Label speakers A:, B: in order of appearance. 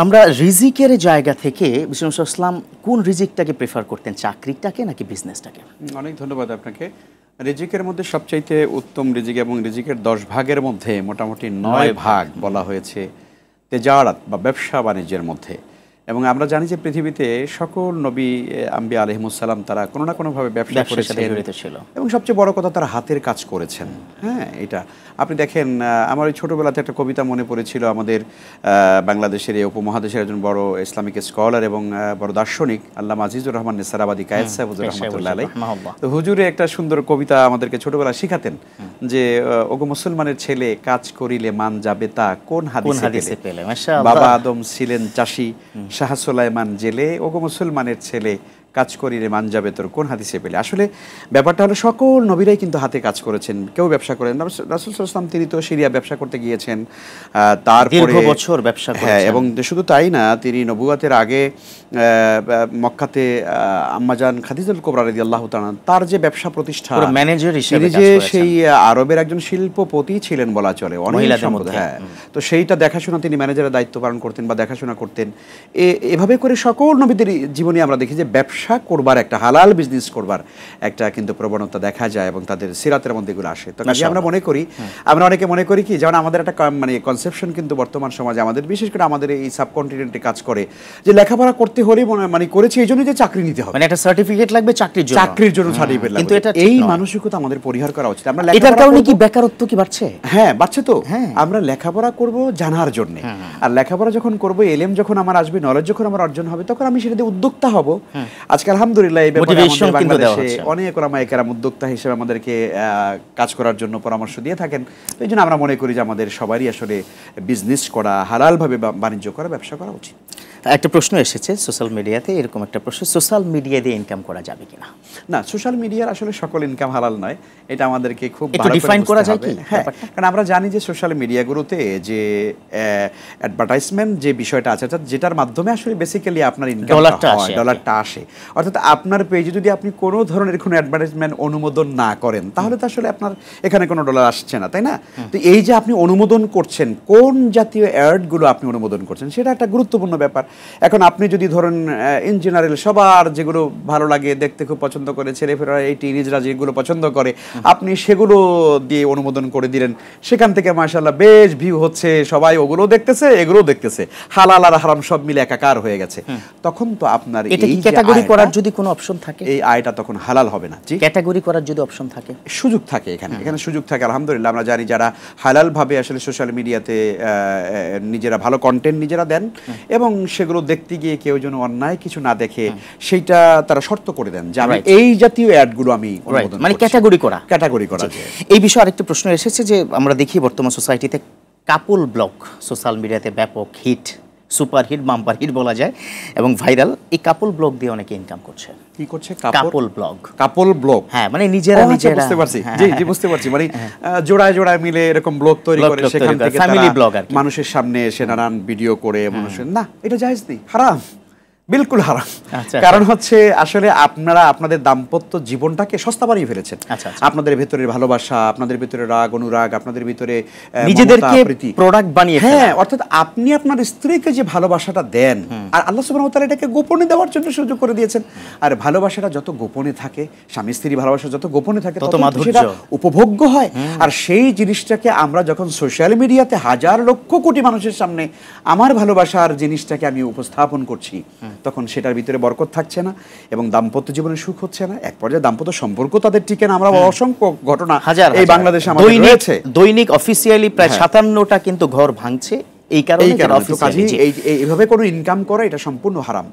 A: আমরা রিজিকের জায়গা থেকে বিষ্ণু ইসলাম কোন রিজিকটাকে প্রেফার করতেন, চাকরিটাকে নাকি বিজনেসটাকে?
B: অনেক ধন্যবাদ আপনাকে। রিজিকের মধ্যে সবচাইতে উত্তম রিজিক এবং রিজিকের 10 ভাগের মধ্যে মোটামুটি 9 ভাগ বলা হয়েছে তেজারাত বা ব্যবসা বাণিজ্যের মধ্যে। এবং আমরা জানি যে পৃথিবীতে সকল নবী আম্বিয়া আলাইহিমুসসালাম তারা কোনো না কোনোভাবে ব্যবসা করেছেন এবং সবচেয়ে বড় কথা তারা হাতের কাজ করেছেন। হ্যাঁ, এটা আপনি দেখেন, আমার ওই ছোটোবেলাতে একটা কবিতা মনে পড়েছিল। আমাদের বাংলাদেশের এই উপমহাদেশের একজন বড় ইসলামিক স্কলার এবং বড় দার্শনিক আল্লামা আজিজুর রহমান নেসারাবাদী কায়েদ সাহেব হুজুর রহমাতুল্লাহ আলাইহি, তো হুজুরে একটা সুন্দর কবিতা আমাদেরকে ছোটবেলায় শিখাতেন যে ওগো মুসলমানের ছেলে কাজ করিলে মান যাবে তা কোন হাদিসে পেলে। বাবা আদম ছিলেন চাষি, শাহ সুলাইমান জেলে, ওগো মুসলমানের ছেলে কাজ করিলে মান যাবে তোর কোন হাদিসে পেলে। আসলে ব্যাপারটা হলো সকল নবীরাই কিন্তু হাতে কাজ করেছেন, কেউ ব্যবসা করেন। রাসূল সাল্লাল্লাহু আলাইহি ওয়াসাল্লাম তিনি তো সিরিয়া ব্যবসা করতে গিয়েছেন, তারপরে
A: দীর্ঘ বছর ব্যবসা করেছেন।
B: এবং শুধু তাই না, তিনি নবুয়তের আগে মক্কাতে আম্মাজান খাদিজাতুল কুবরা রাদিয়াল্লাহু তাআলা তার যে ব্যবসা প্রতিষ্ঠান,
A: ম্যানেজার হিসেবে
B: যে সেই আরবের একজন শিল্পপতি ছিলেন বলা চলে, অনেক সম্পদ। হ্যাঁ, তো সেইটা দেখাশোনা তিনি ম্যানেজারের দায়িত্ব পালন করতেন বা দেখাশোনা করতেন। এভাবে করে সকল নবীদের জীবনে আমরা দেখি যে ব্যবসা করবার একটা হালাল বিজনেস করবার একটা কিন্তু প্রবণতা দেখা যায় এবং তাদের সিরাতের মধ্যে এগুলো আসে। তো আমরা মনে করি, আমরা অনেকে মনে করি কি, যেমন আমাদের একটা মানে কনসেপশন কিন্তু বর্তমান সমাজে আমাদের, বিশেষ করে আমাদের এই সাবকন্টিনেন্টে কাজ করে যে লেখাপড়া করতে হলে মানে করেছি এই জন্য যে চাকরি নিতে হবে,
A: মানে একটা সার্টিফিকেট লাগবে চাকরির জন্য সার্টিফিকেট লাগবে।
B: কিন্তু এই মানসিকতা আমাদের পরিহার করা উচিত। আমরা
A: এটার কারণে কি বেকারত্ব কি বাড়ছে?
B: হ্যাঁ, বাড়ছে। তো আমরা লেখাপড়া করব জানার জন্য, আর লেখাপড়া যখন করব, এলএম যখন আমার আসবে, নলেজ যখন আমার অর্জন হবে, তখন আমি সেটা দিয়ে উদ্যোক্তা হব। আজকে আলহামদুলিল্লাহ এই ব্যাপারে আমাদের বাংলাদেশে অনেক ওলামায়ে কেরাম উদ্যোক্তা হিসেবে আমাদেরকে কাজ করার জন্য পরামর্শ দিয়ে থাকেন। তো এই জন্য আমরা মনে করি যে আমাদের সবারই আসলে বিজনেস করা, হালালভাবে বাণিজ্য করা, ব্যবসা করা উচিত।
A: একটা প্রশ্ন এসেছে সোশ্যাল মিডিয়াতে, এরকম একটা প্রশ্ন, সোশ্যাল মিডিয়া দিয়ে ইনকাম করা যাবে কিনা? না,
B: সোশ্যাল মিডিয়ার আসলে সকল ইনকাম হালাল নয়, এটা আমাদেরকে খুব
A: ভালো ডিফাইন করা যায় কি?
B: হ্যাঁ, কারণ আমরা জানি যে সোশ্যাল মিডিয়াগুলোতে যে অ্যাডভার্টাইজমেন্ট যে বিষয়টা আছে, যেটার মাধ্যমে আসলে বেসিক্যালি আপনার ইনকাম ডলারটা আসে, অর্থাৎ আপনার পেজে যদি আপনি কোনো ধরনের কোনো অ্যাডভার্টাইজমেন্ট অনুমোদন না করেন, তাহলে তো আসলে আপনার এখানে কোনো ডলার আসছে না, তাই না? তো এই যে আপনি অনুমোদন করছেন, কোন জাতীয় অ্যাডগুলো আপনি অনুমোদন করছেন, সেটা একটা গুরুত্বপূর্ণ ব্যাপার। এখন আপনি যদি ধরেন ইন জেনারেল সবার যেগুলো ভালো লাগে, দেখতে খুব পছন্দ করে, ছেলেফেরা এই টিনেজরা যেগুলো পছন্দ করে, আপনি সেগুলো দিয়ে অনুমোদন করে দিলেন, সেখান থেকে মাশাআল্লাহ বেশ ভিউ হচ্ছে, সবাই ওগুলো দেখতেছে, এগুলো দেখতেছে, হালাল আর হারাম সব মিলে একাকার হয়ে গেছে। তখন তো আপনার
A: এই ক্যাটাগরি করার যদি কোনো অপশন থাকে,
B: এই আয়টা তখন হালাল হবে না। জি,
A: ক্যাটাগরি করার যদি অপশন থাকে,
B: সুযোগ থাকে, এখানে সুযোগ থাকে। আলহামদুলিল্লাহ আমরা জানি যারা হালালভাবে আসলে সোশ্যাল মিডিয়াতে নিজেরা ভালো কন্টেন্ট নিজেরা দেন এবং সেগুলো দেখতে গিয়ে কেউ যেন অন্যায় কিছু না দেখে, সেইটা তারা শর্ত করে দেন যে আমি এই জাতীয় অ্যাডগুলো আমি অনুমোদন করছি,
A: মানে ক্যাটাগরি করা।
B: এই
A: বিষয়ে আরেকটা প্রশ্ন এসেছে যে আমরা দেখি বর্তমান সোসাইটিতে কাপল ব্লগ সোশ্যাল মিডিয়াতে ব্যাপক hit, super hit, bumper hit বলা যায় এবং ভাইরাল। এই কাপল ব্লগ দিয়ে অনেকে ইনকাম করছে।
B: কি করছে?
A: কাপল ব্লগ। হ্যাঁ, মানে নিজেরা
B: বুঝতে পারছি। জি, বুঝতে পারছি। মানে জোড়ায় জোড়ায় মিলে এরকম ব্লগ তৈরি করে, সেখান থেকে ফ্যামিলি ব্লগ আর মানুষের সামনে এসে নানান ভিডিও করে, মানুষের না, এটা জায়েজ নেই, হারাম, বিলকুল হারাম। কারণ হচ্ছে আসলে আপনারা আপনাদের দাম্পত্য জীবনটাকে সস্তা বানিয়ে ফেলেছেন। আপনাদের ভেতরে ভালোবাসা, আপনাদের ভিতরে রাগ অনুরাগ, আপনাদের ভিতরে
A: নিজেদেরকে প্রোডাক্ট বানিয়ে,
B: হ্যাঁ, অর্থাৎ আপনি আপনার স্ত্রীকে যে ভালোবাসাটা দেন, আর আল্লাহ সুবহানাহু ওয়া তাআলা এটাকে গোপনে দেওয়ার জন্য সুযোগ করে দিয়েছেন। আর ভালোবাসাটা যত গোপনে থাকে, স্বামী স্ত্রী ভালোবাসা যত গোপনে থাকে, তত সেটা উপভোগ্য হয়। আর সেই জিনিসটাকে আমরা যখন সোশ্যাল মিডিয়াতে হাজার লক্ষ কোটি মানুষের সামনে আমার ভালোবাসার জিনিসটাকে আমি উপস্থাপন করছি, তখন সেটার ভিতরে বরকত থাকছে না এবং দাম্পত্য জীবনে সুখ হচ্ছে না। এক পর্যায়ে দাম্পত্য সম্পর্ক তাদের টিকে না। আমরা অসংখ্য ঘটনা এই বাংলাদেশে আমাদের রয়েছে,
A: দৈনিক অফিসিয়ালি প্রায় 57টা কিন্তু ঘর ভাঙছে এই কারণে।
B: এইভাবে কোনো ইনকাম করা এটা সম্পূর্ণ হারাম।